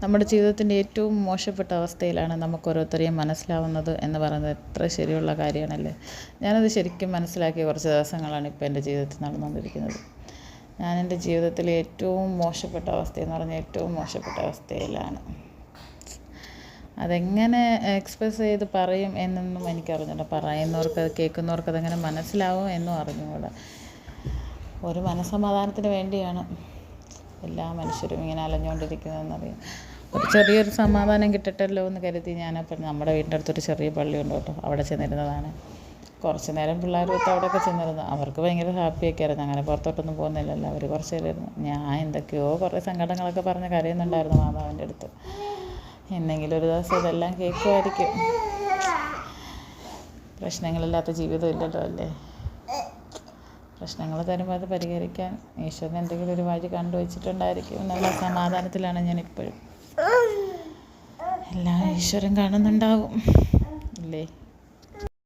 നമ്മുടെ ജീവിതത്തിൻ്റെ ഏറ്റവും മോശപ്പെട്ട അവസ്ഥയിലാണ് നമുക്ക് ഓരോരുത്തരെയും മനസ്സിലാവുന്നത് എന്ന് പറയുന്നത് എത്ര ശരിയുള്ള കാര്യമാണല്ലേ. ഞാനത് ശരിക്കും മനസ്സിലാക്കിയ കുറച്ച് ദിവസങ്ങളാണ് ഇപ്പോൾ എൻ്റെ ജീവിതത്തിൽ നടന്നുകൊണ്ടിരിക്കുന്നത്. ഞാൻ എൻ്റെ ജീവിതത്തിലെ ഏറ്റവും മോശപ്പെട്ട അവസ്ഥയെന്ന് പറഞ്ഞാൽ ഏറ്റവും മോശപ്പെട്ട അവസ്ഥയിലാണ്. അതെങ്ങനെ എക്സ്പ്രസ് ചെയ്ത് പറയും എന്നൊന്നും എനിക്കറിഞ്ഞില്ല. പറയുന്നവർക്ക് അത് കേൾക്കുന്നവർക്ക് അതെങ്ങനെ മനസ്സിലാവും എന്നും അറിഞ്ഞുകൂടാ. ഒരു മനസ്സമാധാനത്തിന് വേണ്ടിയാണ് എല്ലാ മനുഷ്യരും ഇങ്ങനെ അലഞ്ഞുകൊണ്ടിരിക്കുന്നതെന്നറിയാം. ഒരു ചെറിയൊരു സമാധാനം കിട്ടട്ടല്ലോ എന്ന് കരുതി ഞാനപ്പോൾ നമ്മുടെ വീടിൻ്റെ അടുത്തൊരു ചെറിയ പള്ളിയുണ്ട് കേട്ടോ, അവിടെ ചെന്നിരുന്നതാണ്. കുറച്ച് നേരം പിള്ളേരുമൊത്ത് അവിടെയൊക്കെ ചെന്നിരുന്നു. അവർക്ക് ഭയങ്കര ഹാപ്പിയൊക്കെ ആയിരുന്നു. അങ്ങനെ പുറത്തോട്ടൊന്നും പോകുന്നില്ലല്ലോ. അവർ കുറച്ച് നേരം ഇരുന്നു. ഞാൻ എന്തൊക്കെയോ കുറേ സങ്കടങ്ങളൊക്കെ പറഞ്ഞ് കരയുന്നുണ്ടായിരുന്നു മാതാവിൻ്റെ അടുത്ത്. എന്നെങ്കിലും ഒരു ദിവസം ഇതെല്ലാം കേൾക്കുമായിരിക്കും. പ്രശ്നങ്ങളില്ലാത്ത ജീവിതം ഇല്ലല്ലോ അല്ലേ. പ്രശ്നങ്ങൾ തരുമ്പോൾ അത് പരിഹരിക്കാൻ ഈശ്വരൻ എന്തെങ്കിലും ഒരു വഴി കണ്ടുവച്ചിട്ടുണ്ടായിരിക്കും എന്നുള്ള സമാധാനത്തിലാണ് ഞാനിപ്പോഴും. എല്ലാം ഈശ്വരൻ കാണുന്നുണ്ടാവും അല്ലേ.